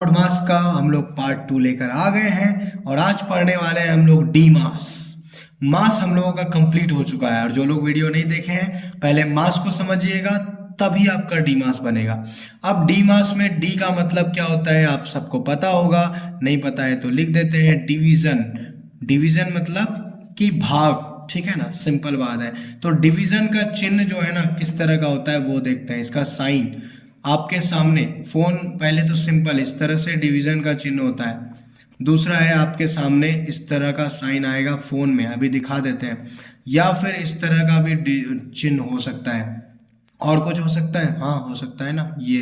मास का हम लोग पार्ट 2 लेकर आ गए हैं और आज पढ़ने वाले हैं हम लोग डी मास। मास हम लोगों का कंप्लीट हो चुका है और जो लोग वीडियो नहीं देखे हैं पहले मास को समझिएगा तभी आपका डी मास बनेगा। अब डी मास में डी का मतलब क्या होता है आप सबको पता होगा, नहीं पता है तो लिख देते हैं डिवीजन। डिवीजन मतलब कि भाग, ठीक है ना, सिंपल बात है। तो डिवीजन का चिन्ह जो है ना किस तरह का होता है वो देखते हैं। इसका साइन आपके सामने फोन, पहले तो सिंपल इस तरह से डिवीजन का चिन्ह होता है, दूसरा है आपके सामने इस तरह का साइन आएगा फोन में, अभी दिखा देते हैं, या फिर इस तरह का भी चिन्ह हो सकता है। और कुछ हो सकता है, हाँ हो सकता है ना ये।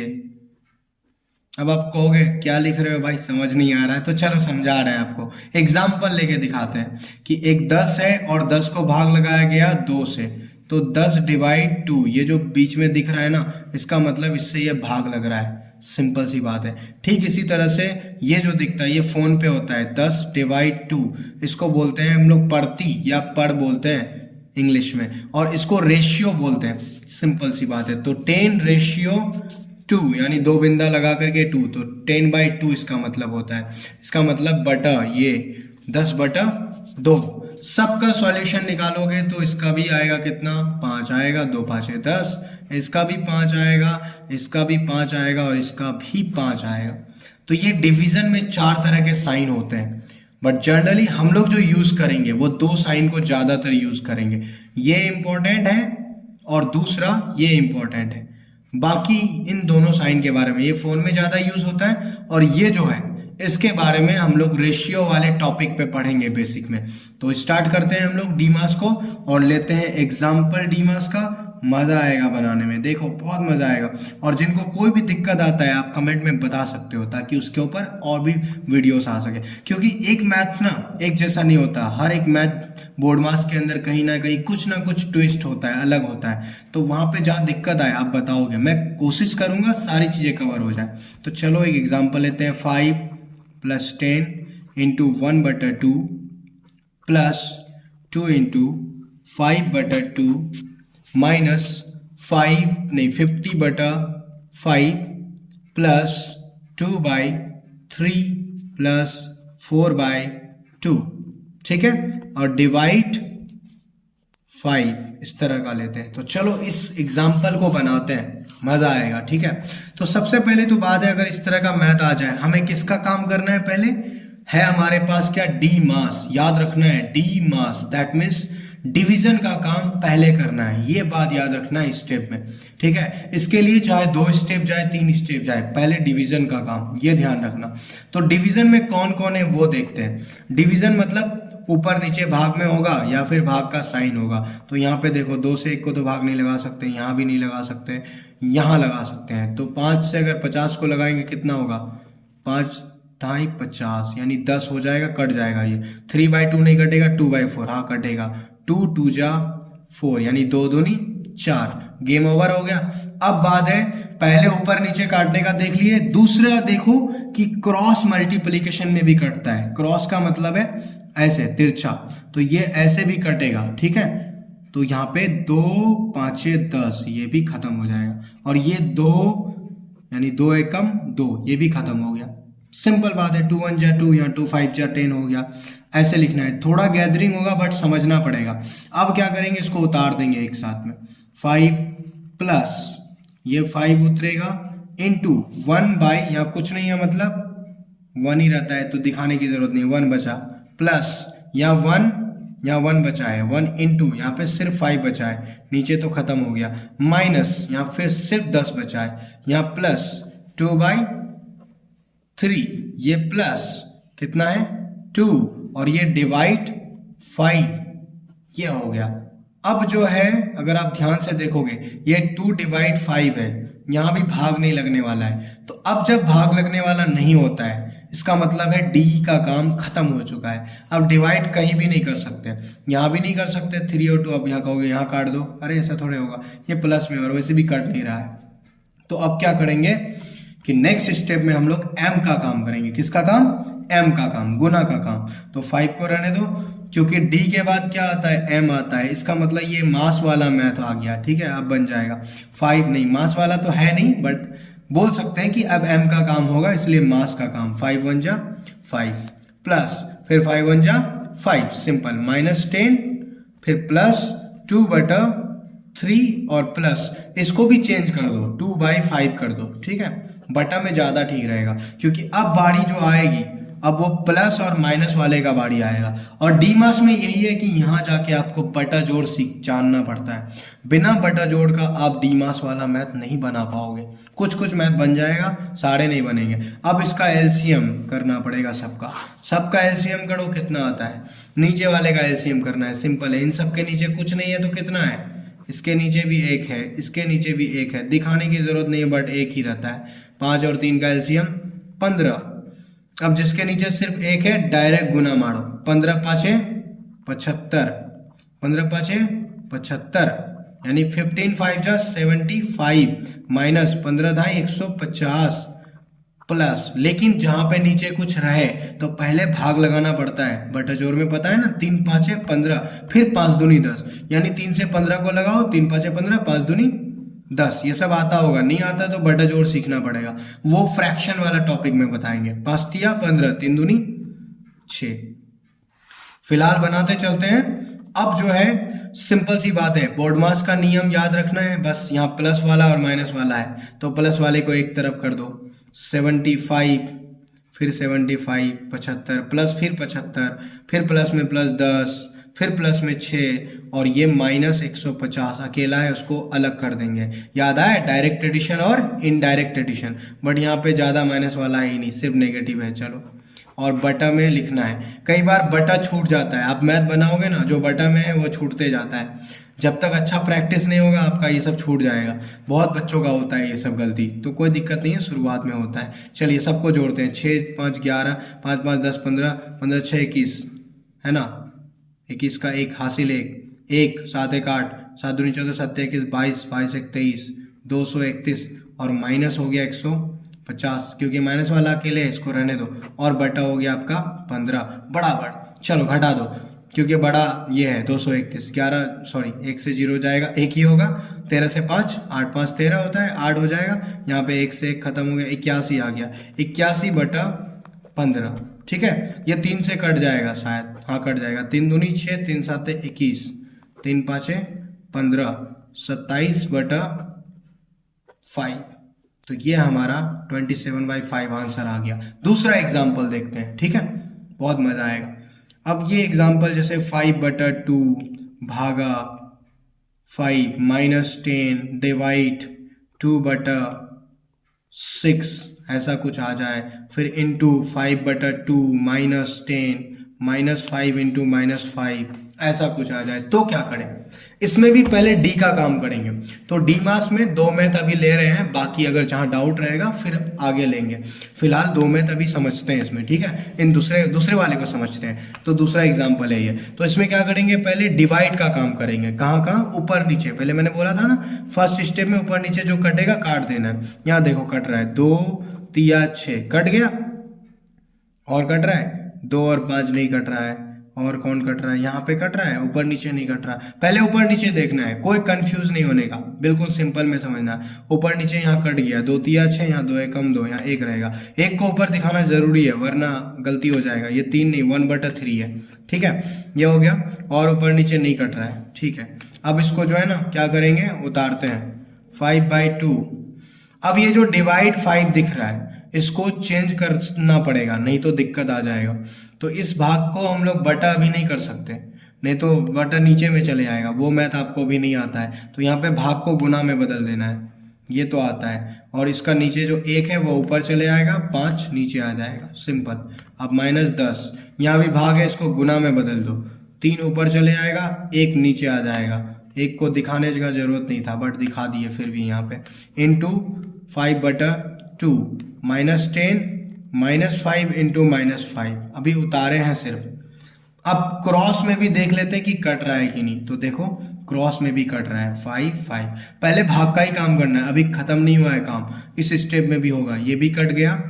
अब आप कहोगे क्या लिख रहे हो भाई, समझ नहीं आ रहा है, तो चलो समझा रहे हैं आपको। एग्जाम्पल लेके दिखाते हैं कि एक 10 है और 10 को भाग लगाया गया 2 से, तो 10 डिवाइड 2, ये जो बीच में दिख रहा है ना इसका मतलब इससे ये भाग लग रहा है, सिंपल सी बात है। ठीक इसी तरह से ये जो दिखता है ये फोन पे होता है 10 डिवाइड 2, इसको बोलते हैं हम लोग प्रति या पर बोलते हैं इंग्लिश में, और इसको रेशियो बोलते हैं, सिंपल सी बात है। तो 10 रेशियो 2 यानी 2 बिंदा लगा करके 2, तो 10/2 इसका मतलब होता है। इसका मतलब बटा ये 10/2। सबका सॉल्यूशन निकालोगे तो इसका भी आएगा कितना, 5 आएगा, 2 5 10, इसका भी 5 आएगा, इसका भी 5 आएगा और इसका भी 5 आएगा। तो ये डिवीजन में 4 तरह के साइन होते हैं, बट जनरली हम लोग जो यूज करेंगे वो 2 साइन को ज्यादातर यूज करेंगे। ये इंपॉर्टेंट है और दूसरा ये इंपॉर्टेंट है। बाकी इन दोनों साइन के बारे में ये फोन में ज्यादा यूज होता है, और ये जो है इसके बारे में हम लोग रेशियो वाले टॉपिक पे पढ़ेंगे बेसिक में। तो स्टार्ट करते हैं हम लोग डीमास को और लेते हैं एग्जाम्पल डीमास का। मजा आएगा बनाने में, देखो बहुत मजा आएगा। और जिनको कोई भी दिक्कत आता है आप कमेंट में बता सकते हो ताकि उसके ऊपर और भी वीडियोस आ सके, क्योंकि एक मैथ ना एक जैसा नहीं होता, हर एक मैथ बोर्ड मास के अंदर कहीं ना कुछ ट्विस्ट होता है, अलग होता है। तो वहां पे जहाँ दिक्कत आए आप बताओगे, मैं कोशिश करूंगा सारी चीजें कवर हो जाए। तो चलो एक एग्जाम्पल लेते हैं। 5 + 10 × 1/2 प्लस 2 × 5/2 माइनस 50/5 प्लस 2/3 प्लस 4/2, ठीक है, और डिवाइड 5 इस तरह का लेते हैं। तो चलो इस एग्जाम्पल को बनाते हैं, मजा आएगा, ठीक है। तो सबसे पहले तो बात है, अगर इस तरह का मैथ आ जाए हमें किसका काम करना है, पहले है हमारे पास क्या, डी मास। याद रखना है D mass, that means division का काम पहले करना है, ये बात याद रखना है स्टेप में, ठीक है। इसके लिए चाहे 2 स्टेप जाए 3 स्टेप जाए, पहले डिवीजन का काम, ये ध्यान रखना। तो डिवीजन में कौन कौन है वो देखते हैं। डिवीजन मतलब ऊपर नीचे भाग में होगा या फिर भाग का साइन होगा। तो यहाँ पे देखो 2 से 1 को तो भाग नहीं लगा सकते, यहाँ भी नहीं लगा सकते, यहाँ लगा सकते हैं। तो 5 से अगर 50 को लगाएंगे कितना होगा, 5 ढाई 50 यानी 10 हो जाएगा, कट जाएगा ये। 3/2 नहीं कटेगा, 2/4 हाँ कटेगा। 2 2 जा 4 यानी 2 दूनी 4, गेम ओवर हो गया। अब बात है पहले ऊपर नीचे काटने का देख लिए, दूसरा देखो कि क्रॉस मल्टीप्लिकेशन में भी कटता है। क्रॉस का मतलब है ऐसे तिरछा, तो ये ऐसे भी कटेगा, ठीक है। तो यहाँ पे 2 5 10 ये भी खत्म हो जाएगा, और ये 2 यानी 2 एकम 2 ये भी खत्म हो गया। सिंपल बात है, 2 1 जा 2 या 2 5 जा 10 हो गया, ऐसे लिखना है। थोड़ा गैदरिंग होगा बट समझना पड़ेगा। अब क्या करेंगे, इसको उतार देंगे एक साथ में। 5 प्लस ये 5 उतरेगा इंटू 1 या कुछ नहीं है, मतलब 1 ही रहता है तो दिखाने की जरूरत नहीं, 1 बचा, प्लस या 1 बचा है, 1 इंटू यहाँ पे सिर्फ 5 बचा है, नीचे तो खत्म हो गया, माइनस यहाँ फिर सिर्फ 10 बचा है, यहाँ प्लस 2/3, ये प्लस कितना है 2, और ये डिवाइड 5, ये हो गया। अब जो है अगर आप ध्यान से देखोगे ये 2 डिवाइड 5 है, यहां भी भाग नहीं लगने वाला है। तो अब जब भाग लगने वाला नहीं होता है इसका मतलब है डी का काम खत्म हो चुका है। अब डिवाइड कहीं भी नहीं कर सकते, यहाँ भी नहीं कर सकते, 3 और 2, अब यहाँ कहोगे यहाँ काट दो, अरे ऐसा थोड़े होगा, ये प्लस में और वैसे भी कट नहीं रहा है। तो अब क्या करेंगे कि नेक्स्ट स्टेप में हम लोग एम का काम करेंगे। किसका काम, एम का काम, गुना का काम। तो 5 को रहने दो, क्योंकि डी के बाद क्या आता है, एम आता है, इसका मतलब ये मास वाला मैथ आ गया, ठीक है। अब बन जाएगा 5, नहीं मास वाला तो है नहीं बट बोल सकते हैं कि अब m का काम होगा, इसलिए मास का काम 5 1 जा 5 प्लस फिर 5 1 जा 5 सिंपल -10 फिर प्लस 2/3 और प्लस इसको भी चेंज कर दो 2/5 कर दो, ठीक है। बटा में ज़्यादा ठीक रहेगा क्योंकि अब बारी जो आएगी अब वो प्लस और माइनस वाले का बारी आएगा। और डी मास में यही है कि यहाँ जाके आपको बटा जोड़ जानना पड़ता है। बिना बटा जोड़ का आप डी मास वाला मैथ नहीं बना पाओगे। कुछ कुछ मैथ बन जाएगा, सारे नहीं बनेंगे। अब इसका एलसीएम करना पड़ेगा सबका। सबका एलसीएम करो, कितना आता है? नीचे वाले का एलसीएम करना है, सिंपल है। इन सब के नीचे कुछ नहीं है तो कितना है? इसके नीचे भी एक है, इसके नीचे भी एक है, दिखाने की जरूरत नहीं है बट एक ही रहता है। 5 और 3 का एलसीएम 15। अब जिसके नीचे सिर्फ एक है डायरेक्ट गुना मारो, 15 5 75, 15 5 75 यानी 15 5 जा 75 माइनस 15 ढाई 150 प्लस। लेकिन जहां पे नीचे कुछ रहे तो पहले भाग लगाना पड़ता है। बटा जोड़ में पता है ना, 3 5 15 फिर 5 दूनी 10 यानी 3 से 15 को लगाओ, 3 5 15 5 दूनी 10। ये सब आता होगा, नहीं आता तो बटा जोड़ सीखना पड़ेगा, वो फ्रैक्शन वाला टॉपिक में बताएंगे। 5 तिया 15 3 दूनी 6। फिलहाल बनाते चलते हैं। अब जो है सिंपल सी बात है, बोर्ड मास का नियम याद रखना है। बस यहाँ प्लस वाला और माइनस वाला है तो प्लस वाले को एक तरफ कर दो। 75 फिर 75 75 प्लस फिर 75 फिर प्लस में प्लस 10 फिर प्लस में 6 और ये माइनस 150 अकेला है, उसको अलग कर देंगे। याद आया डायरेक्ट एडिशन और इनडायरेक्ट एडिशन, बट यहाँ पे ज़्यादा माइनस वाला है ही नहीं, सिर्फ नेगेटिव है। चलो, और बटा में लिखना है। कई बार बटा छूट जाता है, आप मैथ बनाओगे ना, जो बटा में है वो छूटते जाता है। जब तक अच्छा प्रैक्टिस नहीं होगा आपका ये सब छूट जाएगा। बहुत बच्चों का होता है ये सब गलती, तो कोई दिक्कत नहीं है, शुरुआत में होता है। चलिए सबको जोड़ते हैं। 6 5 11 5 5 10 15 15 6 21 है ना, 21 का 1 हासिल 1 7 1 8 7 दूनी 14 7 21 22 22 1 23 231 और माइनस हो गया 150 क्योंकि माइनस वाला अकेले है, इसको रहने दो। और बटा हो गया आपका 15 बराबर। चलो घटा दो क्योंकि बड़ा ये है 231 11 सॉरी 1 से 0 जाएगा, 1 ही होगा। 13 से 5 8 5 13 होता है, 8 हो जाएगा। यहाँ पे 1 से 1 खत्म हो गया, 81 आ गया। 81 बटा 15, ठीक है। ये 3 से कट जाएगा शायद, हाँ कट जाएगा। 3 दूनी 6 3 7 21 3 5 15 27 बटा 5। तो ये हमारा 27/5 आंसर आ गया। दूसरा एग्जाम्पल देखते हैं, ठीक है, बहुत मजा आएगा। अब ये एग्जाम्पल जैसे 5/2 भागा 5 -10 डिवाइड 2/6 ऐसा कुछ आ जाए, फिर इंटू 5/2 -10 -5 इंटू -5 ऐसा कुछ आ जाए, तो क्या करें? इसमें भी पहले डी का काम करेंगे। तो डी मास में 2 मैथ अभी ले रहे हैं, बाकी अगर जहाँ डाउट रहेगा फिर आगे लेंगे। फिलहाल 2 मैथ अभी समझते हैं इसमें, ठीक है। इन दूसरे वाले को समझते हैं। तो दूसरा एग्जाम्पल है ये। तो इसमें क्या करेंगे, पहले डिवाइड का काम करेंगे। कहाँ ऊपर नीचे, पहले मैंने बोला था ना फर्स्ट स्टेप में ऊपर नीचे जो कटेगा काट देना है। यहाँ देखो कट रहा है 2 3 6 कट गया, और कट रहा है 2 और 5 नहीं कट रहा है, और कौन कट रहा है, यहाँ पे कट रहा है, ऊपर नीचे नहीं कट रहा। पहले ऊपर नीचे देखना है, कोई कंफ्यूज नहीं होने का, बिल्कुल सिंपल में समझना है। ऊपर नीचे यहाँ कट गया, 2 3 6 यहाँ 2 1 कम 2 यहाँ 1 रहेगा। 1 को ऊपर दिखाना जरूरी है वरना गलती हो जाएगा। ये 3 नहीं 1/3 है, ठीक है। ये हो गया, और ऊपर नीचे नहीं कट रहा है, ठीक है। अब इसको जो है ना क्या करेंगे, उतारते हैं 5/2। अब ये जो डिवाइड 5 दिख रहा है इसको चेंज करना पड़ेगा, नहीं तो दिक्कत आ जाएगा। तो इस भाग को हम लोग बटा अभी नहीं कर सकते, नहीं तो बटा नीचे में चले आएगा, वो मैथ आपको भी नहीं आता है। तो यहाँ पे भाग को गुना में बदल देना है, ये तो आता है। और इसका नीचे जो 1 है वो ऊपर चले आएगा, 5 नीचे आ जाएगा, सिंपल। अब -10 यहाँ भी भाग है, इसको गुना में बदल दो, 3 ऊपर चले आएगा, 1 नीचे आ जाएगा। 1 को दिखाने का जरूरत नहीं था बट दिखा दिए फिर भी यहाँ पे। Into 5/2 -10 -5 into -5। अभी उतारे हैं सिर्फ। अब क्रॉस में भी देख लेते हैं कि कट रहा है कि नहीं। तो देखो क्रॉस में भी कट रहा है 5 5। पहले भाग का ही काम करना है, अभी खत्म नहीं हुआ है काम, इस स्टेप में भी होगा। ये भी कट गया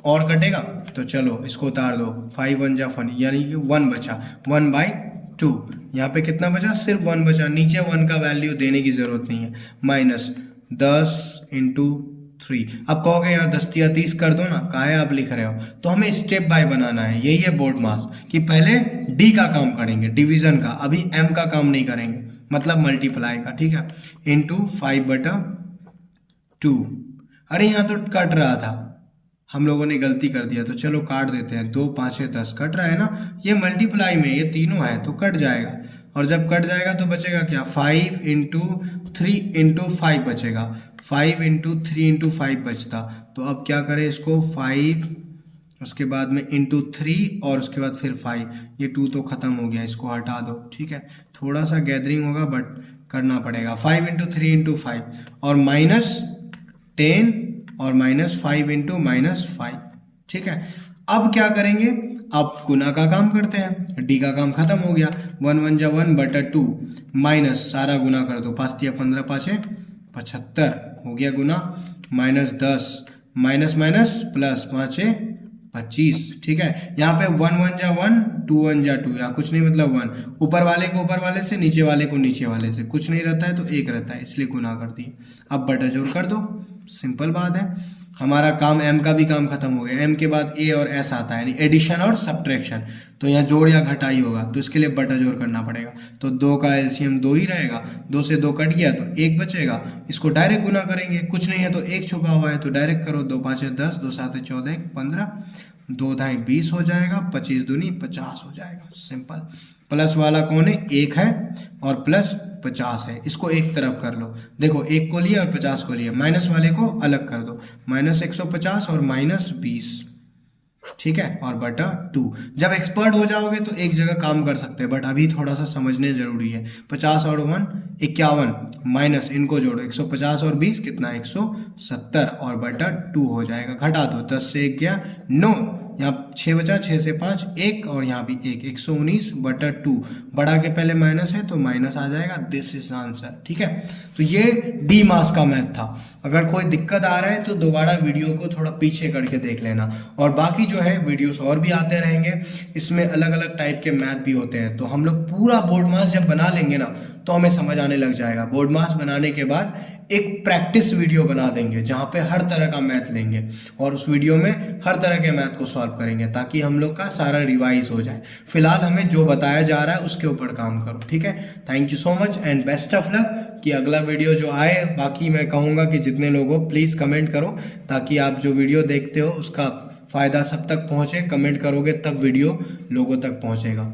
और कटेगा, तो चलो इसको उतार दो। 5 1 जा 1 यानी कि 1 बचा, 1/2। यहाँ पे कितना बचा, सिर्फ 1 बचा। नीचे 1 का वैल्यू देने की जरूरत नहीं है। -10 इंटू 3। अब कहोगे यहाँ 10 या 30 कर दो ना, काहे आप लिख रहे हो, तो हमें स्टेप बाय बनाना है। यही है बोर्ड मास कि पहले डी का काम करेंगे, डिवीजन का, अभी एम का काम नहीं करेंगे, मतलब मल्टीप्लाई का, ठीक है, इंटू 5/2। अरे यहाँ तो कट रहा था, हम लोगों ने गलती कर दिया, तो चलो काट देते हैं। 2 5 10 कट रहा है ना, ये मल्टीप्लाई में ये तीनों है तो कट जाएगा, और जब कट जाएगा तो बचेगा क्या, 5 × 3 × 5 बचेगा, 5 × 3 × 5 बचता। तो अब क्या करें इसको, 5 उसके बाद में इंटू 3 और उसके बाद फिर 5, ये 2 तो ख़त्म हो गया, इसको हटा दो, ठीक है, थोड़ा सा गैदरिंग होगा बट करना पड़ेगा। 5 × 3 × 5 और -10 और -5 × -5, ठीक है। अब क्या करेंगे, अब गुना का काम करते हैं, डी का काम खत्म हो गया, 1 1 जा 1/2 माइनस सारा गुना कर दो, 5 × 15 5 75 हो गया गुना, -10 माइनस माइनस प्लस 5 25, ठीक है। यहाँ पे 1 1 जा 1, 2 1 जा 2, यहाँ कुछ नहीं मतलब 1, ऊपर वाले को ऊपर वाले से, नीचे वाले को नीचे वाले से, कुछ नहीं रहता है तो 1 रहता है, इसलिए गुना कर दिए। अब बटा जोड़ कर दो, सिंपल बात है, हमारा काम एम का भी काम खत्म हो गया। एम के बाद ए और एस आता है, यानी एडिशन और सब्ट्रैक्शन, तो यहाँ जोड़ या घटाई होगा, तो इसके लिए बटा जोड़ करना पड़ेगा। तो 2 का एलसीएम 2 ही रहेगा, 2 से 2 कट गया तो 1 बचेगा, इसको डायरेक्ट गुना करेंगे, कुछ नहीं है तो 1 छुपा हुआ है तो डायरेक्ट करो, 2 5 10, 2 7 14 15, 2 ढाई 20 हो जाएगा, 25 दूनी 50 हो जाएगा, सिंपल। प्लस वाला कौन है, 1 है और प्लस 50 है, इसको एक तरफ कर लो, देखो 1 को लिया और 50 को लिया, माइनस वाले को अलग कर दो, -150 और -20, ठीक है, और बटा 2। जब एक्सपर्ट हो जाओगे तो एक जगह काम कर सकते हैं, बट अभी थोड़ा सा समझने जरूरी है। 50 और 1 51, माइनस इनको जोड़ो, 150 और 20 कितना, 170 और बटा 2 हो जाएगा, घटा दो, 10 से 1 गया 9, यहाँ 6 बचा, 6 से 5 1 और यहाँ भी 1, 119 बटा 2, बड़ा के पहले माइनस है तो माइनस आ जाएगा, दिस इज आंसर, ठीक है। तो ये डी मास का मैथ था। अगर कोई दिक्कत आ रहा है तो दोबारा वीडियो को थोड़ा पीछे करके देख लेना, और बाकी जो है वीडियोस और भी आते रहेंगे, इसमें अलग अलग टाइप के मैथ भी होते हैं। तो हम लोग पूरा बोर्ड मास जब बना लेंगे ना तो हमें समझ आने लग जाएगा। बोर्ड मास बनाने के बाद एक प्रैक्टिस वीडियो बना देंगे जहाँ पे हर तरह का मैथ लेंगे और उस वीडियो में हर तरह के मैथ को सॉल्व करेंगे, ताकि हम लोग का सारा रिवाइज हो जाए। फिलहाल हमें जो बताया जा रहा है उसके ऊपर काम करो, ठीक है। Thank you so much and best of luck कि अगला वीडियो जो आए। बाकी मैं कहूँगा कि जितने लोग हो प्लीज़ कमेंट करो, ताकि आप जो वीडियो देखते हो उसका फ़ायदा सब तक पहुँचे। कमेंट करोगे तब वीडियो लोगों तक पहुँचेगा।